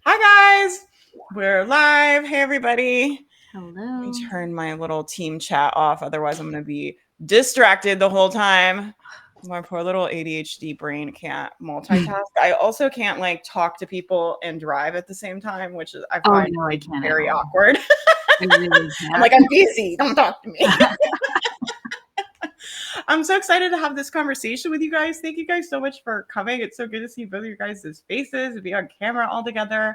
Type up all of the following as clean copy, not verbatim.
Hi guys, we're live. Hey everybody. Let Hello. me turn my little team chat off. Otherwise, I'm going to be distracted the whole time. My poor little ADHD brain can't multitask. I also can't like talk to people and drive at the same time, which is I Oh find no, I can't at very all. awkward. I really I'm can't. like, I'm busy. Don't talk to me. I'm so excited to have this conversation with you guys. Thank you guys so much for coming. It's so good to see both of your guys' faces and be on camera all together.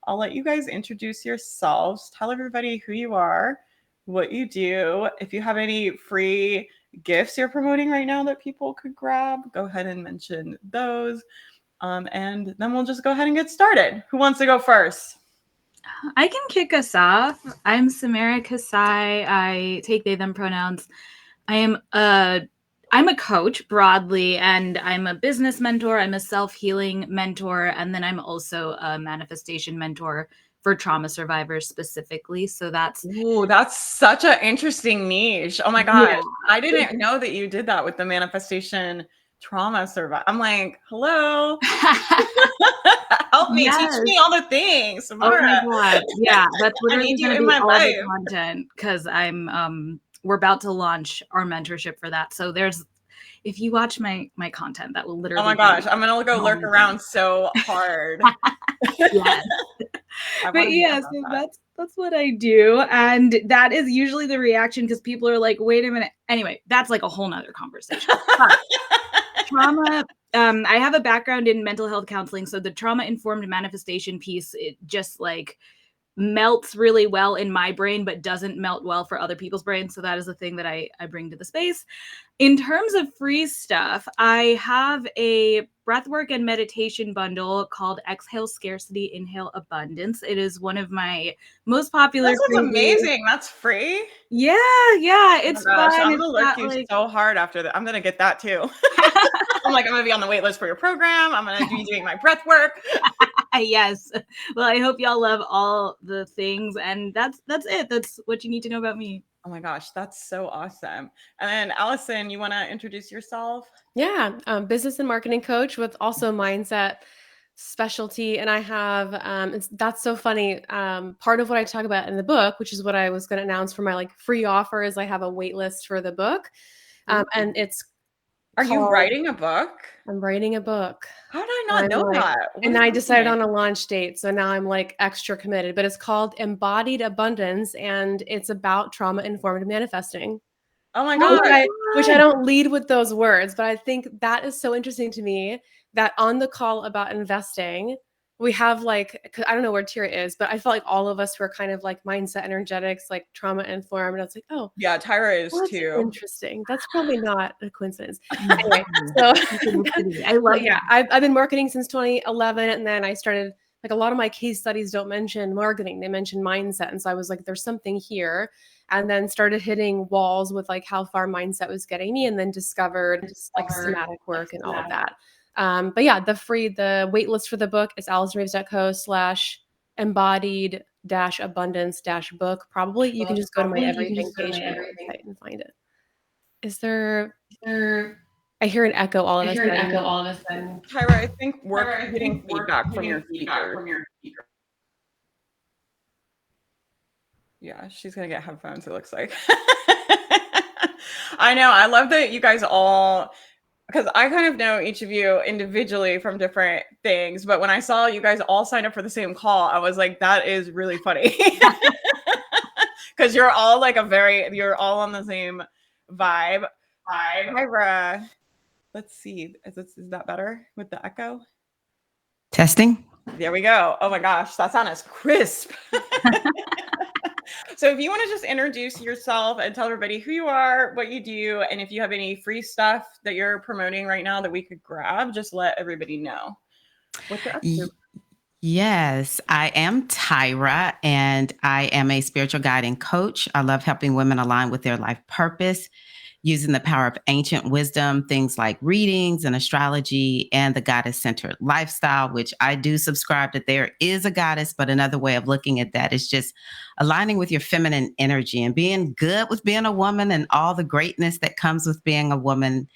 I'll let you guys introduce yourselves. Tell everybody who you are, what you do. If you have any free gifts you're promoting right now that people could grab, go ahead and mention those. And then we'll just go ahead and get started. Who wants to go first? I can kick us off. I'm Samara Kasai. I take they them pronouns. I'm a coach broadly, and I'm a business mentor. I'm a self-healing mentor, and then I'm also a manifestation mentor for trauma survivors specifically. So that's Such an interesting niche. Oh my yeah. gosh. I didn't know that you did that with the manifestation trauma survive. I'm like, hello. Help me. Teach Yes. me all the things, Oh Samara. my god. Yeah, that's I literally need you going to in be my all the life. content cuz I'm we're about to launch our mentorship for that. So there's if you watch my content that will Oh literally my be gosh. I'm gonna go all lurk the things. around so hard. Yes. I want But to hear yeah, about so that. that's what I do, and that is usually the reaction cuz people are like, "Wait a minute." Anyway, that's like a whole nother conversation. But trauma, I have a background in mental health counseling, so the trauma informed manifestation piece, it just like melts really well in my brain, but doesn't melt well for other people's brains. So that is the thing that I bring to the space. In terms of free stuff, I have a breathwork and meditation bundle called Exhale Scarcity, Inhale Abundance. It is one of my most popular This is freebies. amazing. That's free. Yeah, Oh my it's gosh. fun. I'm It's gonna lurk got you like so hard after that. I'm gonna get that too. I'm like, I'm gonna be on the wait list for your program. I'm gonna be doing my breath work. yes. Well, I hope y'all love all the things, and that's it. That's what you need to know about me. Oh my gosh, that's so awesome. And then Allison, you want to introduce yourself? Yeah, business and marketing coach with also mindset specialty. And I have, that's so funny. Part of what I talk about in the book, which is what I was going to announce for my like free offer, is I have a wait list for the book. And it's Are you called, writing a book? I'm writing a book. How did I And not I'm know like, that? What and is I decided happening? on a launch date. So now I'm like extra committed, but it's called Embodied Abundance. And it's about trauma informed manifesting. Oh my Oh which god. I which my I god. don't lead with those words, but I think that is so interesting to me that on the call about investing, we have like, 'cause I don't know where Tira is, but I felt like all of us were kind of like mindset energetics, like trauma informed. And I was like, oh, Yeah, Tyra is well, that's too. interesting. That's probably not a coincidence. Anyway, Mhm. so Synchronicity. I but love yeah, I've been marketing since 2011, and then I started like a lot of my case studies don't mention marketing; they mention mindset, and so I was like, "There's something here," and then started hitting walls with like how far mindset was getting me, and then discovered like somatic work and all of that. But yeah, the wait list for the book is AllisonRaves.co/embodied dash abundance dash book. Probably you can just go to my everything page on my website and find it. Is there? I hear an echo all of a sudden. Tyra, I think we're getting feedback from your speakers. Yeah, she's gonna get headphones, it looks like. I know. I love that you guys all, because I kind of know each of you individually from different things, but when I saw you guys all sign up for the same call, I was like, that is really funny. Because you're all like you're all on the same vibe. Tyra, let's see. Is that better with the echo? Testing. There we go. Oh my gosh, that sound is crisp. So if you want to just introduce yourself and tell everybody who you are, what you do, and if you have any free stuff that you're promoting right now that we could grab, just let everybody know what you're up to. Yes, I am Tyra, and I am a spiritual guide and coach. I love helping women align with their life purpose using the power of ancient wisdom, things like readings and astrology and the goddess centered lifestyle, which I do subscribe that there is a goddess, but another way of looking at that is just aligning with your feminine energy and being good with being a woman and all the greatness that comes with being a woman.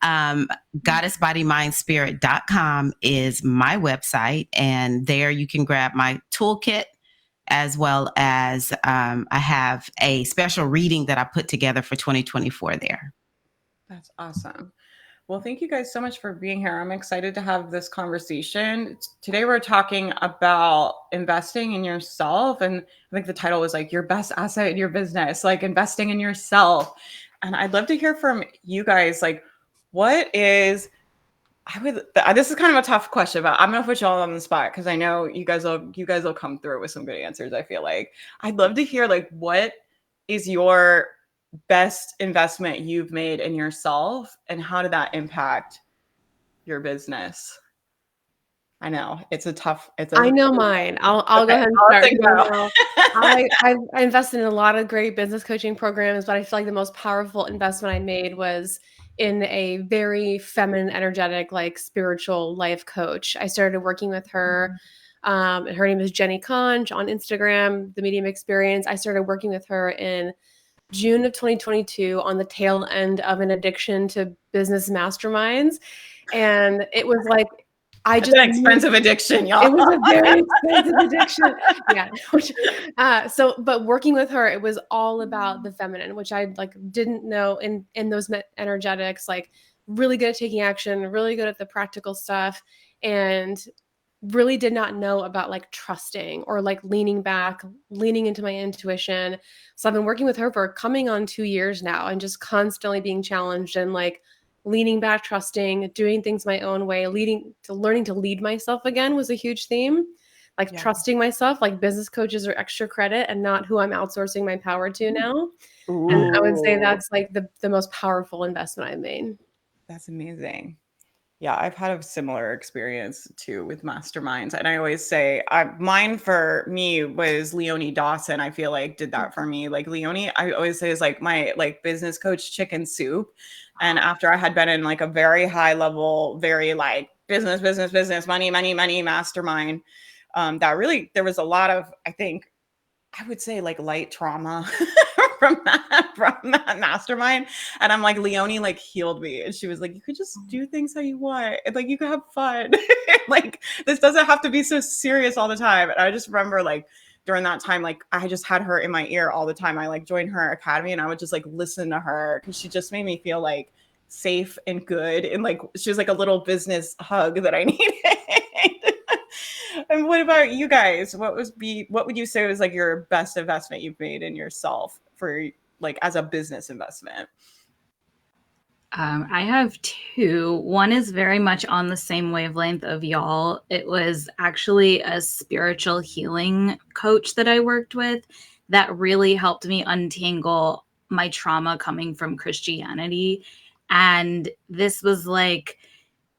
goddessbodymindspirit.com is my website. And there you can grab my toolkit, as well as I have a special reading that I put together for 2024 there. That's awesome. Well, thank you guys so much for being here. I'm excited to have this conversation. Today, we're talking about investing in yourself. And I think the title was like your best asset in your business, like investing in yourself. And I'd love to hear from you guys, like, what is, this is kind of a tough question, but I'm going to put y'all on the spot because I know you guys will come through with some good answers. I feel like I'd love to hear, like, what is your best investment you've made in yourself and how did that impact your business? I know I know mine. I'll go ahead and start. I invested in a lot of great business coaching programs, but I feel like the most powerful investment I made was in a very feminine, energetic, like spiritual life coach. I started working with her. And her name is Jenny Conch on Instagram, The Medium Experience. I started working with her in June of 2022 on the tail end of an addiction to business masterminds. And it was like, It's an expensive addiction, y'all. It was a very expensive addiction. Yeah. But working with her, it was all about the feminine, which I like didn't know in those energetics, like really good at taking action, really good at the practical stuff, and really did not know about like trusting or like leaning back, leaning into my intuition. So I've been working with her for coming on 2 years now and just constantly being challenged and like leaning back, trusting, doing things my own way, learning to lead myself again was a huge theme. Like trusting myself, like business coaches are extra credit and not who I'm outsourcing my power to now. Ooh. And I would say that's like the most powerful investment I've made. That's amazing. Yeah, I've had a similar experience too with masterminds. And I always say mine for me was Leonie Dawson. I feel like did that for me. Like Leonie, I always say is like my like business coach chicken soup. And after I had been in like a very high level, very like business, money mastermind, that really, there was a lot of, I think, I would say like light trauma from that mastermind. And I'm like, Leonie like healed me. And she was like, you could just do things how you want. And like, you could have fun. Like, this doesn't have to be so serious all the time. And I just remember like during that time, like I just had her in my ear all the time. I like joined her academy and I would just like listen to her because she just made me feel like safe and good. And like, she was like a little business hug that I needed. And what about you guys? What would you say was like your best investment you've made in yourself for like as a business investment? I have two. One is very much on the same wavelength of y'all. It was actually a spiritual healing coach that I worked with that really helped me untangle my trauma coming from Christianity. And this was like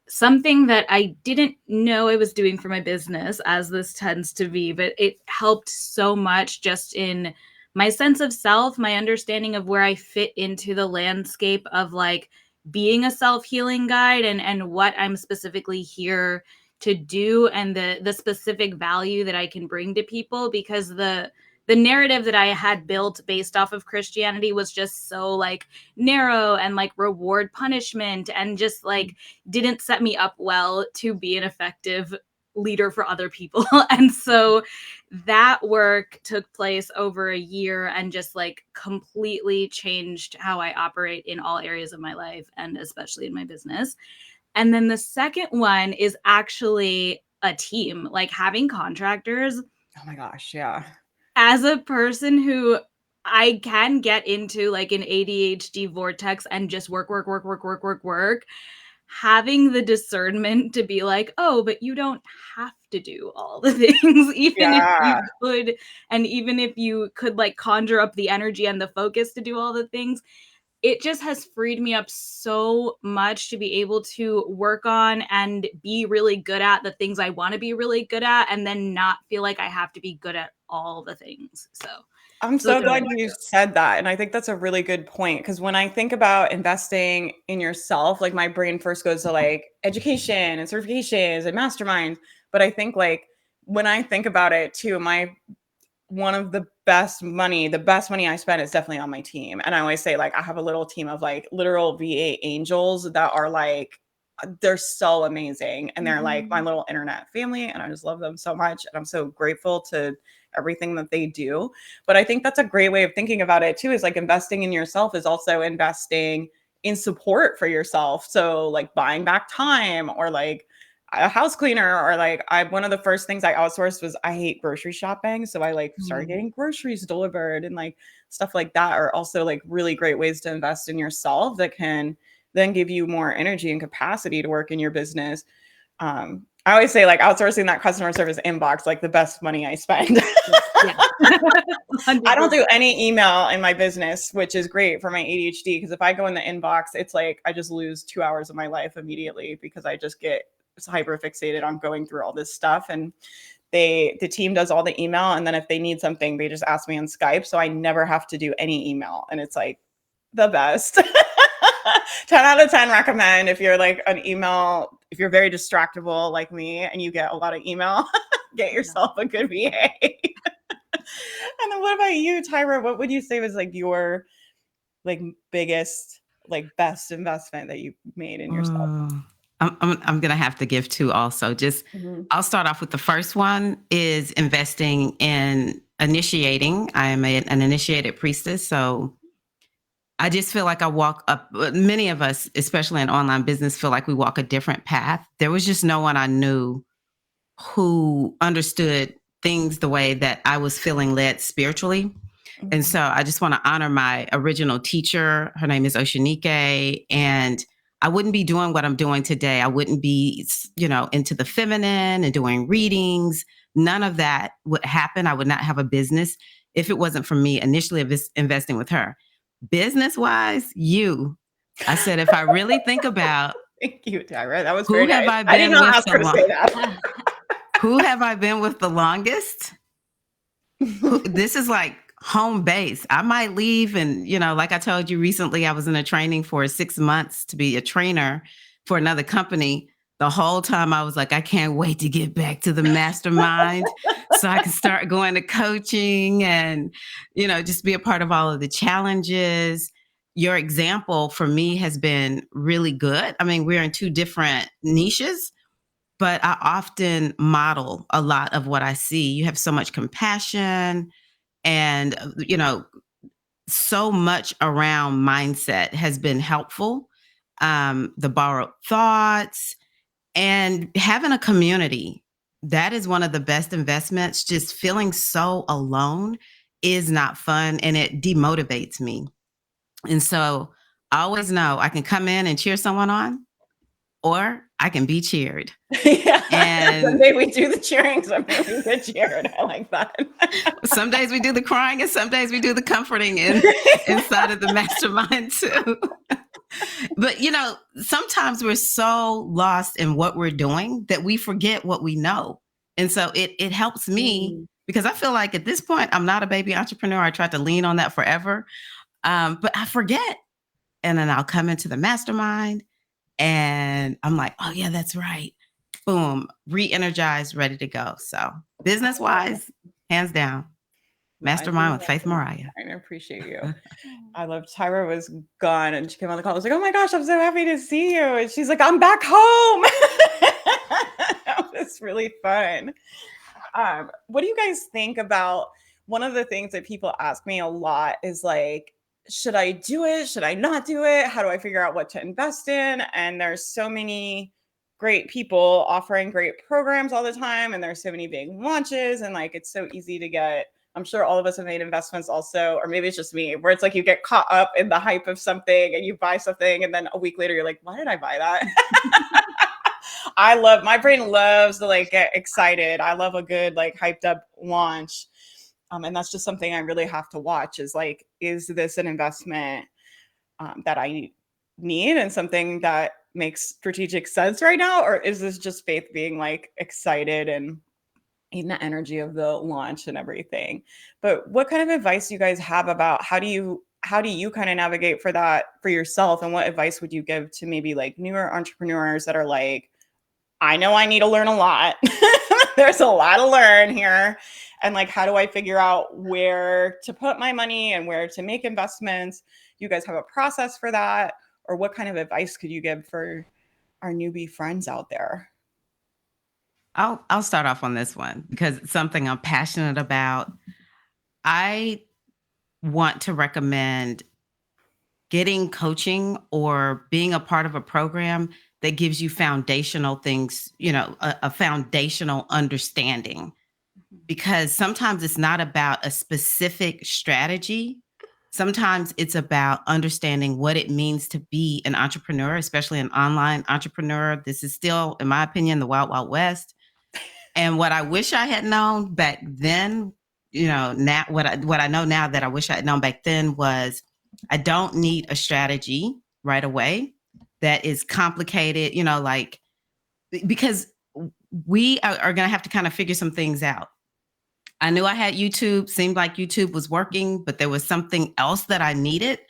something that I didn't know I was doing for my business, as this tends to be, but it helped so much just in my sense of self, my understanding of where I fit into the landscape of like being a self-healing guide and what I'm specifically here to do and the specific value that I can bring to people, because the narrative that I had built based off of Christianity was just so like narrow and like reward punishment and just like didn't set me up well to be an effective leader for other people. And so that work took place over a year and just like completely changed how I operate in all areas of my life and especially in my business. And then the second one is actually a team, like having contractors. Oh my gosh, yeah. As a person who I can get into like an ADHD vortex and just work, having the discernment to be like, oh, but you don't have to do all the things, even if you could, and even if you could like conjure up the energy and the focus to do all the things, it just has freed me up so much to be able to work on and be really good at the things I want to be really good at, and then not feel like I have to be good at all the things. So I'm so glad you said that. And I think that's a really good point. Because when I think about investing in yourself, like my brain first goes to like education and certifications and masterminds. But I think like when I think about it too, one of the the best money I spend is definitely on my team. And I always say, like, I have a little team of like literal VA angels that are like, they're so amazing. And they're like my little internet family. And I just love them so much. And I'm so grateful to everything that they do. But I think that's a great way of thinking about it too, is like investing in yourself is also investing in support for yourself. So like buying back time, or like a house cleaner, or like one of the first things I outsourced was I hate grocery shopping. So I like started getting groceries delivered, and like stuff like that are also like really great ways to invest in yourself that can then give you more energy and capacity to work in your business. I always say, like, outsourcing that customer service inbox, like the best money I spend. I don't do any email in my business, which is great for my ADHD, because if I go in the inbox, it's like I just lose 2 hours of my life immediately, because I just get hyper fixated on going through all this stuff. And the team does all the email, and then if they need something, they just ask me on Skype. So I never have to do any email, and it's like the best. 10 out of 10 recommend if you're like if you're very distractible like me and you get a lot of email, get yourself a good VA. And then what about you, Tyra? What would you say was like your like biggest, like best investment that you made in yourself? I'm gonna have to give two also. Just I'll start off with the first one is investing in initiating. I am an initiated priestess, so I just feel like I walk up. Many of us, especially in online business, feel like we walk a different path. There was just no one I knew who understood things the way that I was feeling led spiritually. And so I just want to honor my original teacher. Her name is Oshanike. And I wouldn't be doing what I'm doing today. I wouldn't be, into the feminine and doing readings. None of that would happen. I would not have a business if it wasn't for me initially investing with her. Business-wise, I said, if I really think about Thank you, Tyra. That was who very have nice. I I did been not with ask her to say that. who have I been with the longest? This is like home base. I might leave and, like I told you recently, I was in a training for 6 months to be a trainer for another company. The whole time I was like, I can't wait to get back to the mastermind so I can start going to coaching and, just be a part of all of the challenges. Your example for me has been really good. I mean, we're in two different niches, but I often model a lot of what I see. You have so much compassion and, so much around mindset has been helpful. The borrowed thoughts and having a community. That is one of the best investments. Just feeling so alone is not fun and it demotivates me. And so I always know I can come in and cheer someone on, or I can be cheered. Yeah. And someday we do the cheering, someday we get cheered. I like that. Some days we do the crying and some days we do the comforting inside of the mastermind too. But, sometimes we're so lost in what we're doing that we forget what we know. And so it helps me because I feel like at this point, I'm not a baby entrepreneur. I tried to lean on that forever, but I forget. And then I'll come into the mastermind and I'm like, oh, yeah, that's right. Boom, re-energized, ready to go. So business-wise, hands down. Mastermind with Faith Mariah. I appreciate you. I love Tyra was gone and she came on the call. I was like, oh my gosh, I'm so happy to see you. And she's like, I'm back home. That was really fun. What do you guys think about one of the things that people ask me a lot is like, should I do it? Should I not do it? How do I figure out what to invest in? And there's so many great people offering great programs all the time. And there's so many big launches and like, it's so easy to get. I'm sure all of us have made investments also, or maybe it's just me, where it's like you get caught up in the hype of something and you buy something and then a week later you're like, why did I buy that? My brain loves to like get excited. I love a good like hyped up launch. And that's just something I really have to watch is like, is this an investment that I need and something that makes strategic sense right now? Or is this just Faith being like excited and in the energy of the launch and everything? But what kind of advice do you guys have about how do you kind of navigate for that for yourself? And what advice would you give to maybe like newer entrepreneurs that are like, I know I need to learn a lot. There's a lot to learn here. And like, how do I figure out where to put my money and where to make investments? You guys have a process for that? Or what kind of advice could you give for our newbie friends out there? I'll start off on this one because it's something I'm passionate about. I want to recommend getting coaching or being a part of a program that gives you foundational things, a foundational understanding. Because sometimes it's not about a specific strategy. Sometimes it's about understanding what it means to be an entrepreneur, especially an online entrepreneur. This is still, in my opinion, the wild, wild west. And what I wish I had known back then, now what I know now that I wish I had known back then was I don't need a strategy right away that is complicated, because we are going to have to kind of figure some things out. I knew I had YouTube, seemed like YouTube was working, but there was something else that I needed.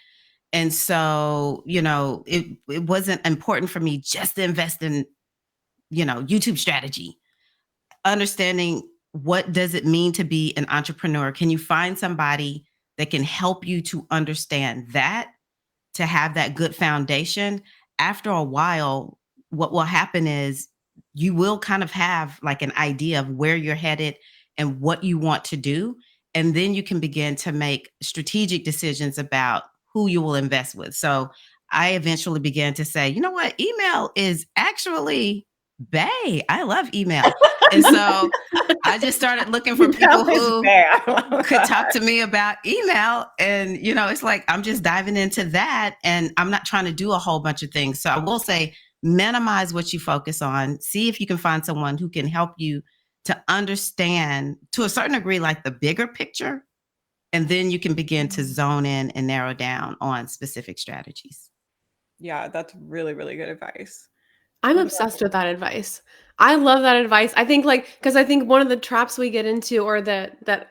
And so, it wasn't important for me just to invest in, YouTube strategy. Understanding what does it mean to be an entrepreneur? Can you find somebody that can help you to understand that, to have that good foundation? After a while, what will happen is you will kind of have like an idea of where you're headed and what you want to do. And then you can begin to make strategic decisions about who you will invest with. So I eventually began to say, you know what? Email is actually bae. I love email. And so I just started looking for people who could talk to me about email. And, it's like, I'm just diving into that and I'm not trying to do a whole bunch of things. So I will say, minimize what you focus on. See if you can find someone who can help you to understand to a certain degree, like the bigger picture. And then you can begin to zone in and narrow down on specific strategies. Yeah, that's really, really good advice. I'm obsessed with that advice. I love that advice. I think because I think one of the traps we get into or that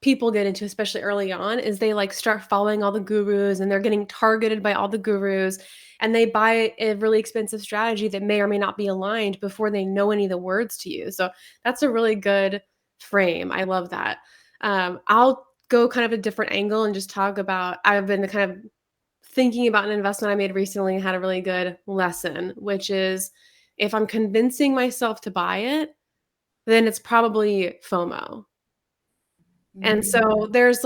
people get into, especially early on, is they like start following all the gurus and they're getting targeted by all the gurus and they buy a really expensive strategy that may or may not be aligned before they know any of the words to use. So that's a really good frame. I love that. I'll go kind of a different angle and just talk about, I've been kind of thinking about an investment I made recently and had a really good lesson, which is if I'm convincing myself to buy it, then it's probably FOMO. And so there's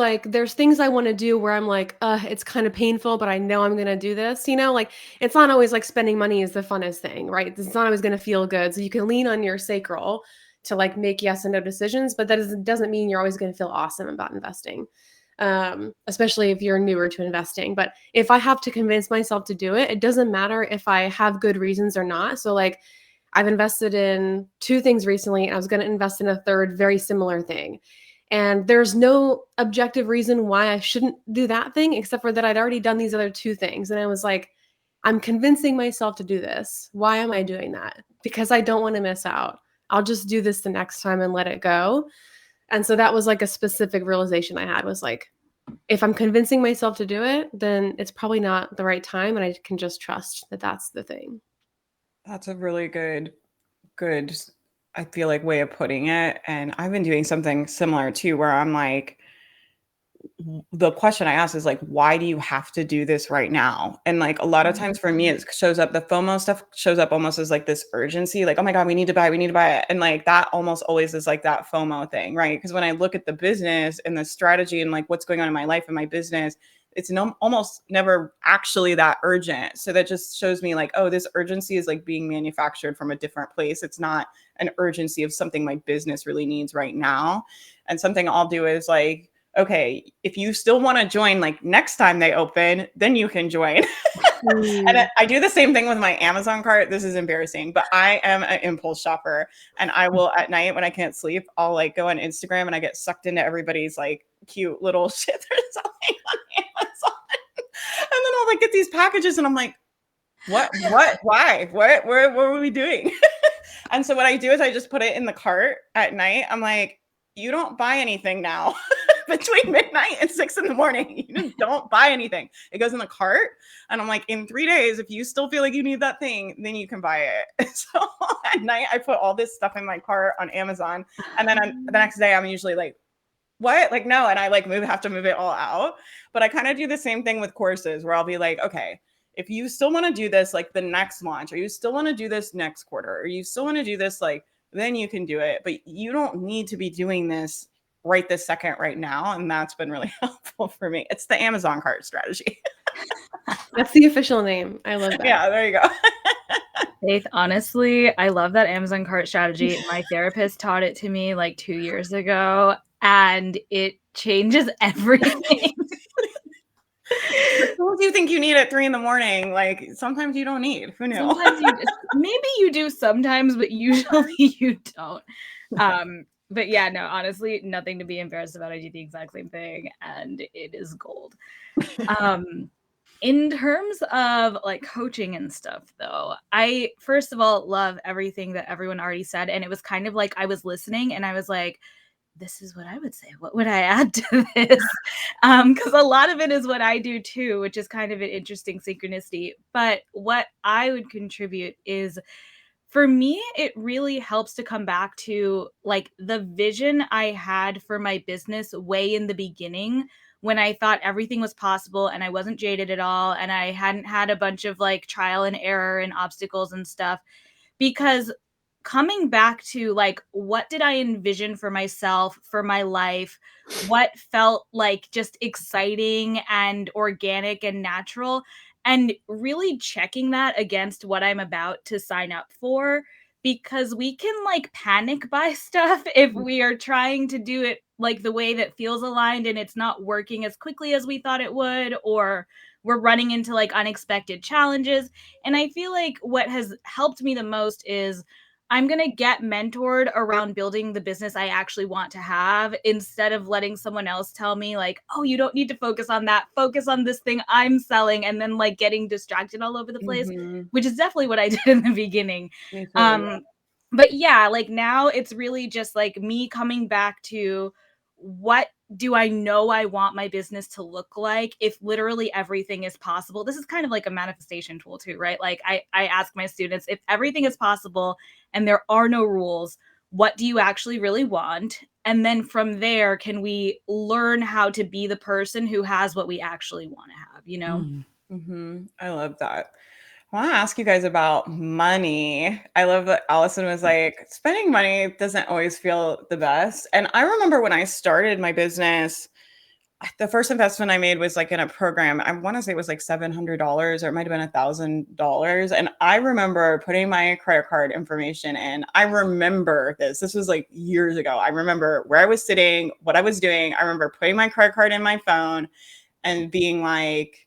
things I want to do where I'm like, it's kind of painful, but I know I'm going to do this, like it's not always like spending money is the funnest thing, right? It's not always going to feel good. So you can lean on your sacral to like make yes and no decisions, but that doesn't mean you're always going to feel awesome about investing. Especially if you're newer to investing. But if I have to convince myself to do it, it doesn't matter if I have good reasons or not. So like I've invested in 2 things recently and I was going to invest in a third very similar thing. And there's no objective reason why I shouldn't do that thing, except for that I'd already done these other 2 things. And I was like, I'm convincing myself to do this. Why am I doing that? Because I don't want to miss out. I'll just do this the next time and let it go. And so that was like a specific realization I had was like, if I'm convincing myself to do it, then it's probably not the right time. And I can just trust that that's the thing. That's a really good, I feel like, way of putting it. And I've been doing something similar too, where I'm like, the question I ask is like, why do you have to do this right now? And like a lot of times for me, it shows up, the FOMO stuff shows up almost as like this urgency, like, oh my God, we need to buy it. And like that almost always is like that FOMO thing, right? Because when I look at the business and the strategy and like what's going on in my life and my business, it's almost never actually that urgent. So that just shows me like, oh, this urgency is like being manufactured from a different place. It's not an urgency of something my business really needs right now. And something I'll do is like, okay, if you still want to join, like next time they open, then you can join. And I do the same thing with my Amazon cart. This is embarrassing, but I am an impulse shopper and I will at night when I can't sleep, I'll like go on Instagram and I get sucked into everybody's like cute little shit they're selling on Amazon. And then I'll like get these packages and I'm like, what, why, what were we doing? And so what I do is I just put it in the cart at night. I'm like, you don't buy anything now. between midnight and 6 in the morning. You just don't buy anything. It goes in the cart. And I'm like, in 3 days, if you still feel like you need that thing, then you can buy it. So at night, I put all this stuff in my cart on Amazon. And then the next day, I'm usually like, what? Like, no. And I like have to move it all out. But I kind of do the same thing with courses where I'll be like, okay, if you still want to do this, like the next launch, or you still want to do this next quarter, or you still want to do this, like, then you can do it. But you don't need to be doing this right this second, right now. And that's been really helpful for me. It's the Amazon cart strategy. That's the official name. I love that. Yeah, there you go. Faith, honestly, I love that Amazon cart strategy. My therapist taught it to me like 2 years ago, and it changes everything. The tools you think you need at 3 in the morning, like sometimes you don't need. Who knew? Sometimes maybe you do sometimes, but usually you don't. But yeah, no, honestly, nothing to be embarrassed about. I do the exact same thing, and it is gold. In terms of like coaching and stuff, though, I first of all love everything that everyone already said, and it was kind of like I was listening, and I was like, this is what I would say. What would I add to this? Because a lot of it is what I do too, which is kind of an interesting synchronicity. But what I would contribute is, for me, it really helps to come back to like the vision I had for my business way in the beginning, when I thought everything was possible and I wasn't jaded at all. And I hadn't had a bunch of like trial and error and obstacles and stuff. Because coming back to like, what did I envision for myself, for my life? What felt like just exciting and organic and natural? And really checking that against what I'm about to sign up for, because we can like panic buy stuff if we are trying to do it like the way that feels aligned and it's not working as quickly as we thought it would, or we're running into like unexpected challenges. And I feel like what has helped me the most is I'm going to get mentored around building the business I actually want to have, instead of letting someone else tell me like, oh, you don't need to focus on that. Focus on this thing I'm selling. And then like getting distracted all over the place, which is definitely what I did in the beginning. But yeah, like now it's really just like me coming back to, what do I know I want my business to look like if literally everything is possible? This is kind of like a manifestation tool too, right? Like I ask my students, if everything is possible and there are no rules, what do you actually really want? And then from there, can we learn how to be the person who has what we actually want to have, you know? I love that. I want to ask you guys about money. I love that Allison was like, spending money doesn't always feel the best. And I remember when I started my business, the first investment I made was like in a program. I want to say it was like $700, or it might have been $1,000. And I remember putting my credit card information in. I remember this. This was like years ago. I remember where I was sitting, what I was doing. I remember putting my credit card in my phone and being like,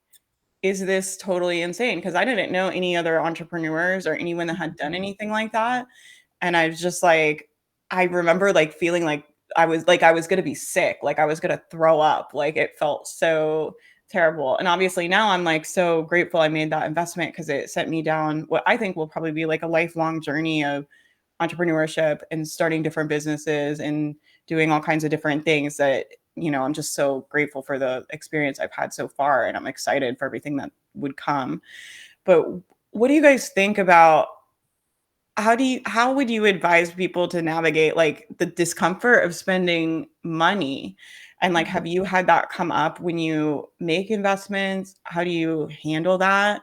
is this totally insane? Because I didn't know any other entrepreneurs or anyone that had done anything like that. And I was just like, I remember like feeling like I was going to be sick, like I was going to throw up, like it felt so terrible. And obviously now I'm like so grateful I made that investment, because it sent me down what I think will probably be like a lifelong journey of entrepreneurship and starting different businesses and doing all kinds of different things that, I'm just so grateful for the experience I've had so far, and I'm excited for everything that would come. But what do you guys think about, how would you advise people to navigate like the discomfort of spending money? And like, have you had that come up when you make investments? How do you handle that?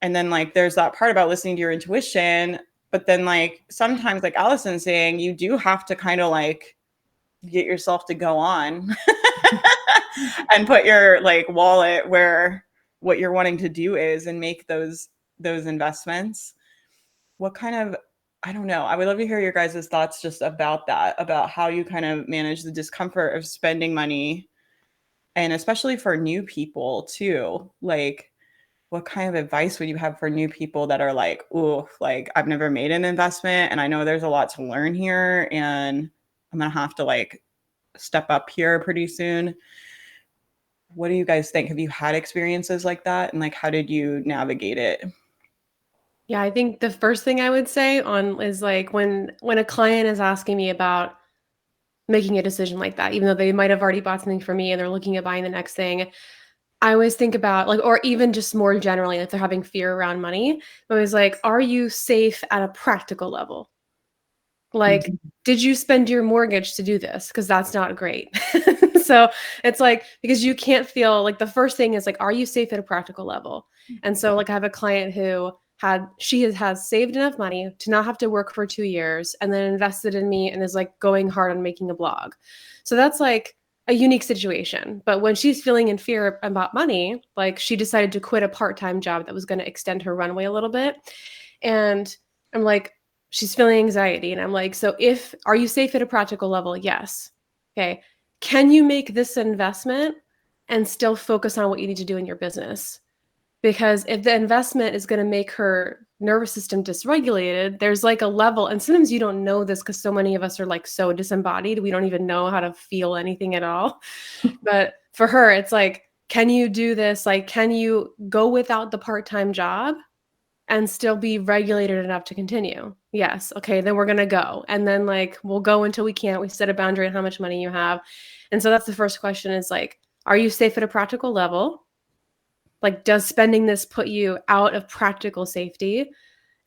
And then like, there's that part about listening to your intuition, but then like, sometimes like Allison's saying, you do have to kind of like get yourself to go on and put your like wallet where what you're wanting to do is, and make those investments. What kind of, I don't know. I would love to hear your guys' thoughts just about that, about how you kind of manage the discomfort of spending money, and especially for new people too. Like, what kind of advice would you have for new people that are like, oh, like I've never made an investment and I know there's a lot to learn here, and I'm going to have to like step up here pretty soon. What do you guys think? Have you had experiences like that? And like, how did you navigate it? Yeah, I think the first thing I would say on is like when a client is asking me about making a decision like that, even though they might have already bought something for me and they're looking at buying the next thing. I always think about like, or even just more generally, if they're having fear around money, I was like, are you safe at a practical level? Like, did you spend your mortgage to do this? Because that's not great. So it's like, because you can't feel like the first thing is like, are you safe at a practical level? And so like I have a client who has saved enough money to not have to work for 2 years and then invested in me and is like going hard on making a blog. So that's like a unique situation. But when she's feeling in fear about money, like she decided to quit a part-time job that was going to extend her runway a little bit. And I'm like, she's feeling anxiety. And I'm like, so are you safe at a practical level? Yes. Okay. Can you make this investment and still focus on what you need to do in your business? Because if the investment is going to make her nervous system dysregulated, there's like a level, and sometimes you don't know this because so many of us are like so disembodied, we don't even know how to feel anything at all. But for her, it's like, can you do this? Like, can you go without the part-time job and still be regulated enough to continue? Yes. Okay, then we're going to go. And then like, we'll go until we can't. We set a boundary on how much money you have. And so that's the first question is like, are you safe at a practical level? Like, does spending this put you out of practical safety?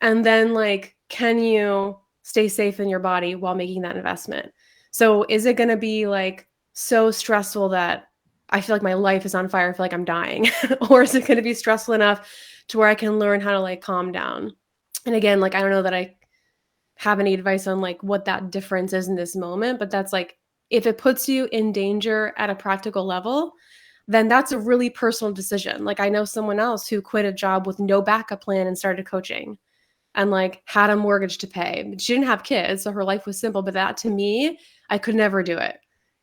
And then like, can you stay safe in your body while making that investment? So is it going to be like so stressful that I feel like my life is on fire, I feel like I'm dying? Or is it going to be stressful enough to where I can learn how to like calm down? And again, like, I don't know that I have any advice on like what that difference is in this moment, but that's like, if it puts you in danger at a practical level, then that's a really personal decision. Like I know someone else who quit a job with no backup plan and started coaching and like had a mortgage to pay. She didn't have kids, so her life was simple, but that to me, I could never do it.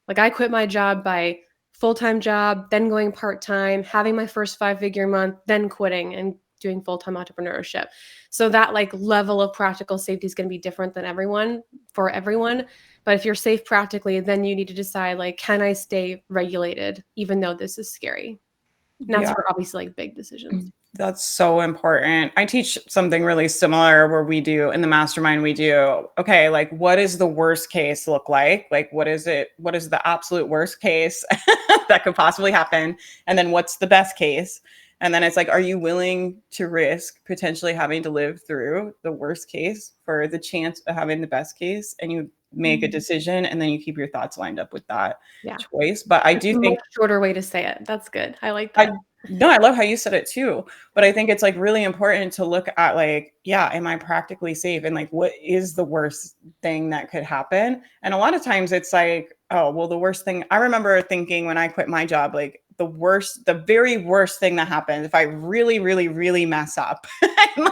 Like I quit my job by full-time job, then going part-time, having my first 5-figure month, then quitting and doing full-time entrepreneurship. So that like level of practical safety is going to be different than for everyone. But if you're safe practically, then you need to decide like, can I stay regulated even though this is scary? And that's for obviously like big decisions. That's so important. I teach something really similar where we do in the mastermind, we do, okay, like what is the worst case look like? Like, what is the absolute worst case that could possibly happen? And then what's the best case? And then it's like, are you willing to risk potentially having to live through the worst case for the chance of having the best case? And you make a decision and then you keep your thoughts lined up with that choice. But I do think shorter way to say it. That's good. I like that. No, I love how you said it too. But I think it's like really important to look at like, yeah, am I practically safe? And like, what is the worst thing that could happen? And a lot of times it's like, oh, well, the worst thing I remember thinking when I quit my job, like the very worst thing that happens if I really, really, really mess up and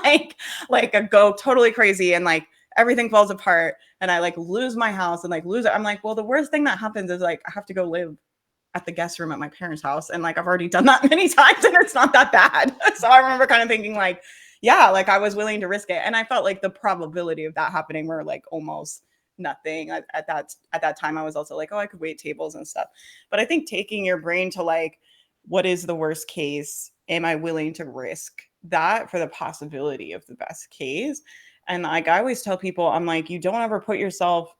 like I go totally crazy and like everything falls apart and I like lose my house and like lose it. I'm like, well, the worst thing that happens is like I have to go live at the guest room at my parents' house. And like, I've already done that many times and it's not that bad. So I remember kind of thinking like, yeah, like I was willing to risk it. And I felt like the probability of that happening were like almost nothing at that time. I was also like, oh, I could wait tables and stuff. But I think taking your brain to like, what is the worst case? Am I willing to risk that for the possibility of the best case? And like, I always tell people, I'm like, you don't ever put yourself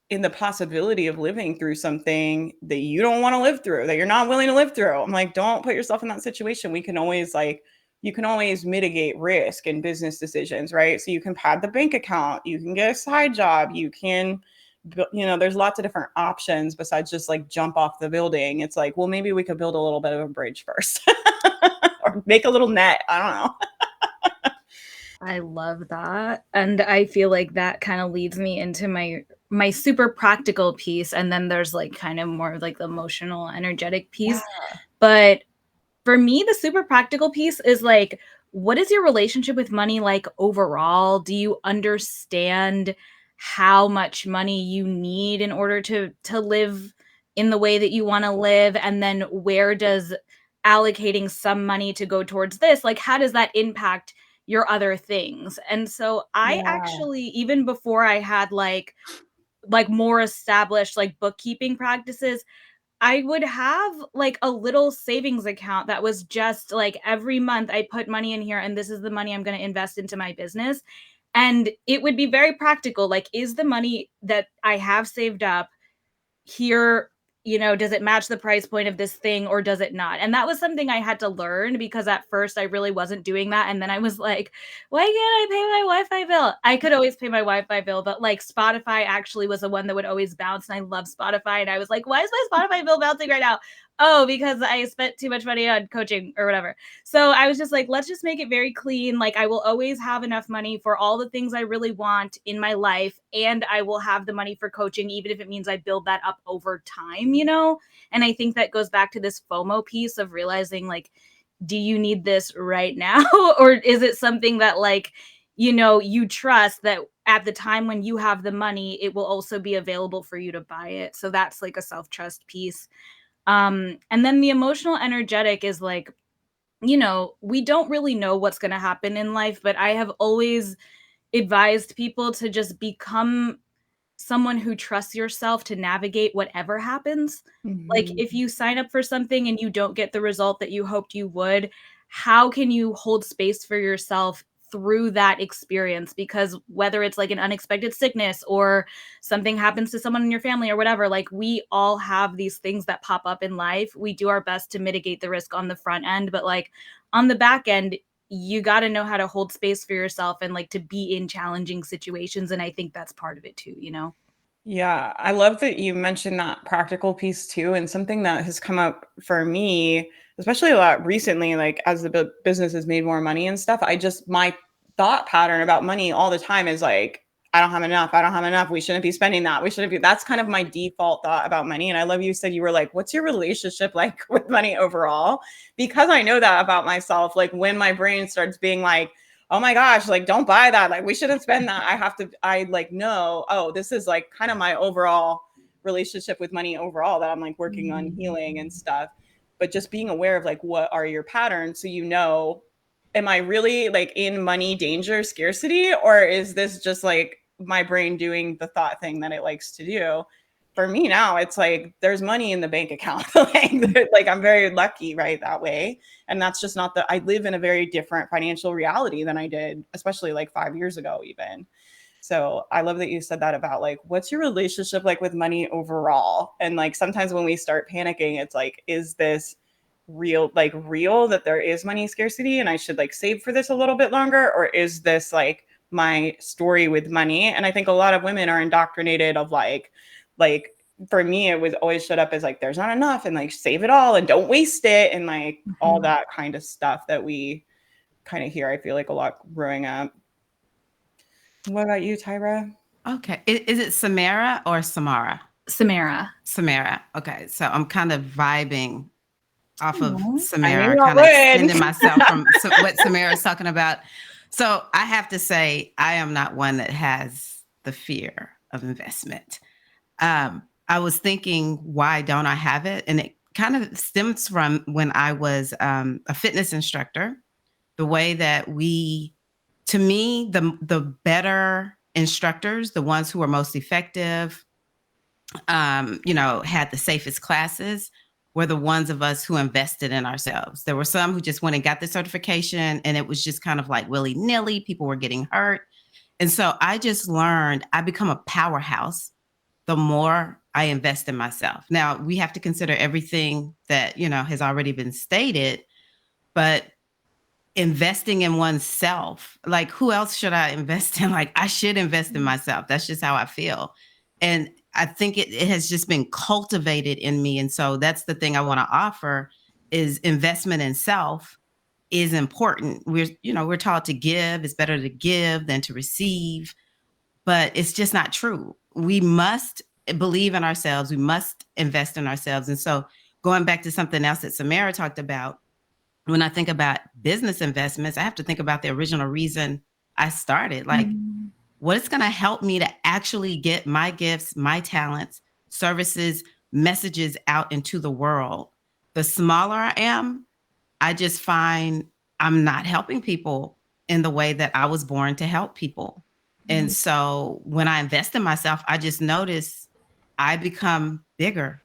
in the possibility of living through something that you don't want to live through, that you're not willing to live through. I'm like, don't put yourself in that situation. You can always mitigate risk in business decisions, right? So you can pad the bank account, you can get a side job, you can, there's lots of different options besides just like jump off the building. It's like, well, maybe we could build a little bit of a bridge first or make a little net. I don't know. I love that. And I feel like that kind of leads me into my super practical piece. And then there's like kind of more of like the emotional, energetic piece. Yeah. But for me, the super practical piece is like, what is your relationship with money like overall? Do you understand how much money you need in order to live in the way that you want to live? And then where does allocating some money to go towards this, like, how does that impact your other things? And so I actually, even before I had like more established like bookkeeping practices, I would have like a little savings account that was just like every month I put money in here and this is the money I'm going to invest into my business. And it would be very practical. Like, is the money that I have saved up here, does it match the price point of this thing or does it not? And that was something I had to learn, because at first I really wasn't doing that. And then I was like, why can't I pay my Wi-Fi bill? I could always pay my Wi-Fi bill, but like Spotify actually was the one that would always bounce. And I love Spotify. And I was like, why is my Spotify bill bouncing right now? Oh, because I spent too much money on coaching or whatever. So I was just like, let's just make it very clean. Like, I will always have enough money for all the things I really want in my life. And I will have the money for coaching, even if it means I build that up over time, And I think that goes back to this FOMO piece of realizing, like, do you need this right now? Or is it something that, like, you trust that at the time when you have the money, it will also be available for you to buy it. So that's like a self-trust piece. And then the emotional energetic is like, we don't really know what's going to happen in life, but I have always advised people to just become someone who trusts yourself to navigate whatever happens. Like, if you sign up for something and you don't get the result that you hoped you would, how can you hold space for yourself through that experience? Because whether it's like an unexpected sickness or something happens to someone in your family or whatever, like, we all have these things that pop up in life. We do our best to mitigate the risk on the front end, but like on the back end, you got to know how to hold space for yourself and like to be in challenging situations. And I think that's part of it too, Yeah, I love that you mentioned that practical piece too. And something that has come up for me, especially a lot recently, like as the business has made more money and stuff, my thought pattern about money all the time is like, I don't have enough. I don't have enough. We shouldn't be spending that. We shouldn't be. That's kind of my default thought about money. And I love you said you were like, what's your relationship like with money overall? Because I know that about myself. Like when my brain starts being like, oh my gosh, like don't buy that. Like we shouldn't spend that. I like know, oh, this is like kind of my overall relationship with money overall that I'm like working on healing and stuff. But just being aware of like, what are your patterns? So, am I really like in money danger scarcity, or is this just like my brain doing the thought thing that it likes to do? For me now, it's like there's money in the bank account. like I'm very lucky, right, that way. And that's just not I live in a very different financial reality than I did, especially like 5 years ago, even. So I love that you said that about like, what's your relationship like with money overall? And like sometimes when we start panicking, it's like, is this real that there is money scarcity and I should like save for this a little bit longer? Or is this like my story with money? And I think a lot of women are indoctrinated of like for me, it was always showed up as like, there's not enough and like save it all and don't waste it. And like all that kind of stuff that we kind of hear, I feel like a lot growing up. What about you, Tyra? Okay. Is it Samara or Samara? Samara. Okay. So I'm kind of vibing off of I Samara, knew I kind of would. extending myself from what Samara is talking about. So I have to say, I am not one that has the fear of investment. I was thinking, why don't I have it? And it kind of stems from when I was a fitness instructor. The way that to me, the better instructors, the ones who are most effective, had the safest classes, were the ones of us who invested in ourselves. There were some who just went and got the certification, and it was just kind of like willy-nilly. People were getting hurt. And so I just learned I become a powerhouse the more I invest in myself. Now, we have to consider everything that, has already been stated, but investing in oneself, like who else should I invest in? Like I should invest in myself. That's just how I feel. And I think it has just been cultivated in me. And so that's the thing I want to offer is investment in self is important. We're taught to give. It's better to give than to receive, but it's just not true. We must believe in ourselves. We must invest in ourselves. And so going back to something else that Samara talked about, when I think about business investments, I have to think about the original reason I started. Like, what is going to help me to actually get my gifts, my talents, services, messages out into the world? The smaller I am, I just find I'm not helping people in the way that I was born to help people. And so when I invest in myself, I just notice I become bigger.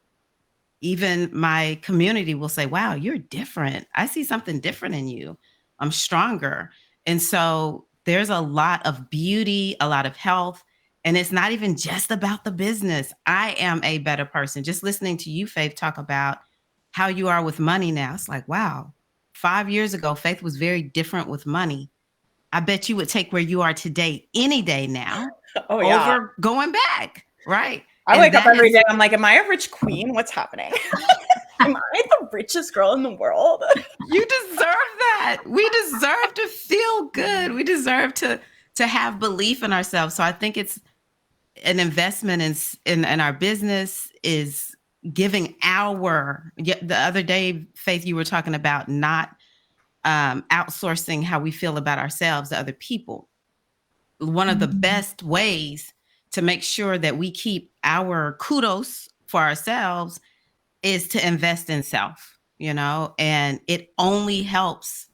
Even my community will say, wow, you're different. I see something different in you. I'm stronger. And so there's a lot of beauty, a lot of health, And it's not even just about the business. I am a better person. Just listening to you, Faith, talk about how you are with money now. It's like, wow, 5 years ago, Faith was very different with money. I bet you would take where you are today any day now Oh yeah. over going back, right? I And wake up that every is- day. I'm like, am I a rich queen? What's happening? Am I the richest girl in the world? You deserve that. We deserve to feel good. We deserve to have belief in ourselves. So I think it's an investment in our business is giving the other day, Faith, you were talking about not outsourcing how we feel about ourselves to other people. One of the best ways to make sure that we keep our kudos for ourselves is to invest in self, and it only helps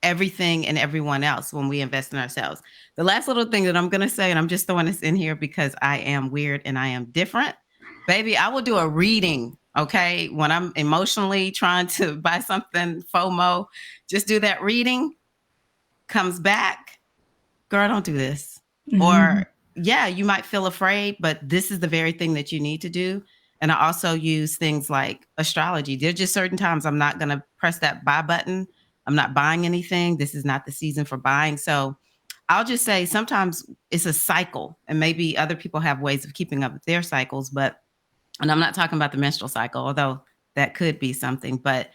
everything and everyone else when we invest in ourselves. The last little thing that I'm going to say, and I'm just throwing this in here because I am weird and I am different, baby, I will do a reading. Okay. When I'm emotionally trying to buy something, FOMO, just do that reading, comes back, girl, don't do this. Or yeah, you might feel afraid, but this is the very thing that you need to do. And I also use things like astrology. There's just certain times I'm not going to press that buy button. I'm not buying anything. This is not the season for buying. So I'll just say sometimes it's a cycle, and maybe other people have ways of keeping up with their cycles, and I'm not talking about the menstrual cycle, although that could be something, but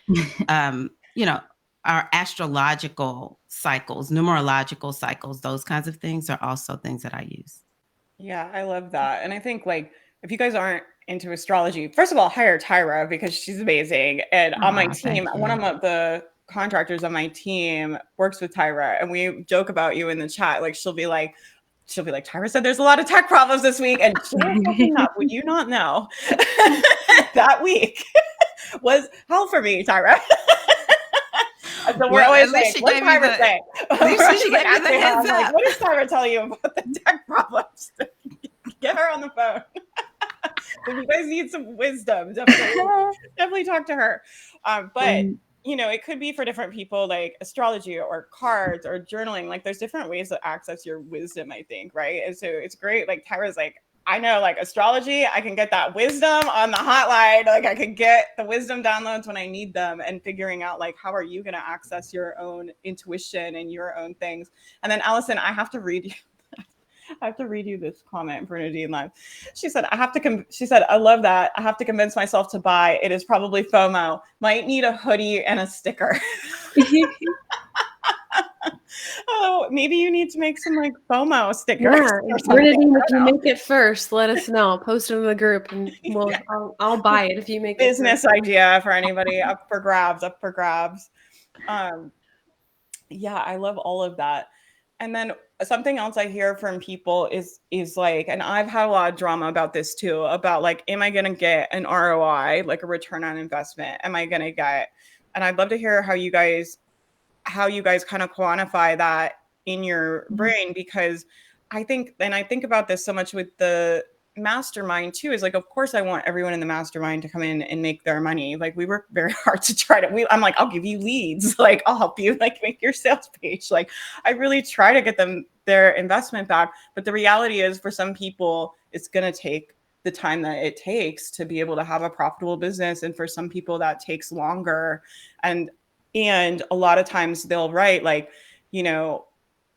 our astrological cycles, numerological cycles, those kinds of things are also things that I use. Yeah, I love that. And I think like if you guys aren't into astrology, first of all, hire Tyra because she's amazing. And on my team, one of the contractors on my team works with Tyra, and we joke about you in the chat. Like she'll be like, Tyra said there's a lot of tech problems this week. And would you not know that week was hell for me, Tyra. So we're always like, what's Tyra saying? What does Tyra tell you about the tech problems? Get her on the phone. If you guys need some wisdom, definitely talk to her. But it could be for different people, like astrology or cards or journaling. Like there's different ways to access your wisdom, I think, right? And so it's great. Like Tyra's like, I know like astrology, I can get that wisdom on the hotline. Like I can get the wisdom downloads when I need them, and figuring out like, how are you going to access your own intuition and your own things? And then Allison, I have to read you this comment for Nadine Live. She said, I love that. I have to convince myself to buy. It is probably FOMO. Might need a hoodie and a sticker. Oh, maybe you need to make some like FOMO stickers. Yeah, Nadine, if you make it first, let us know. Post it in the group, and I'll buy it if you make business idea for anybody. Up for grabs. Yeah, I love all of that. And then something else I hear from people is like, and I've had a lot of drama about this too, about like, am I going to get an ROI, like a return on investment? Am I going to get, and I'd love to hear how you guys kind of quantify that in your brain, because I think about this so much with the mastermind too, is like, of course I want everyone in the mastermind to come in and make their money. Like we work very hard to try to, I'm like, I'll give you leads. Like I'll help you like make your sales page. Like I really try to get them their investment back. But the reality is for some people, it's going to take the time that it takes to be able to have a profitable business. And for some people that takes longer. And a lot of times they'll write like,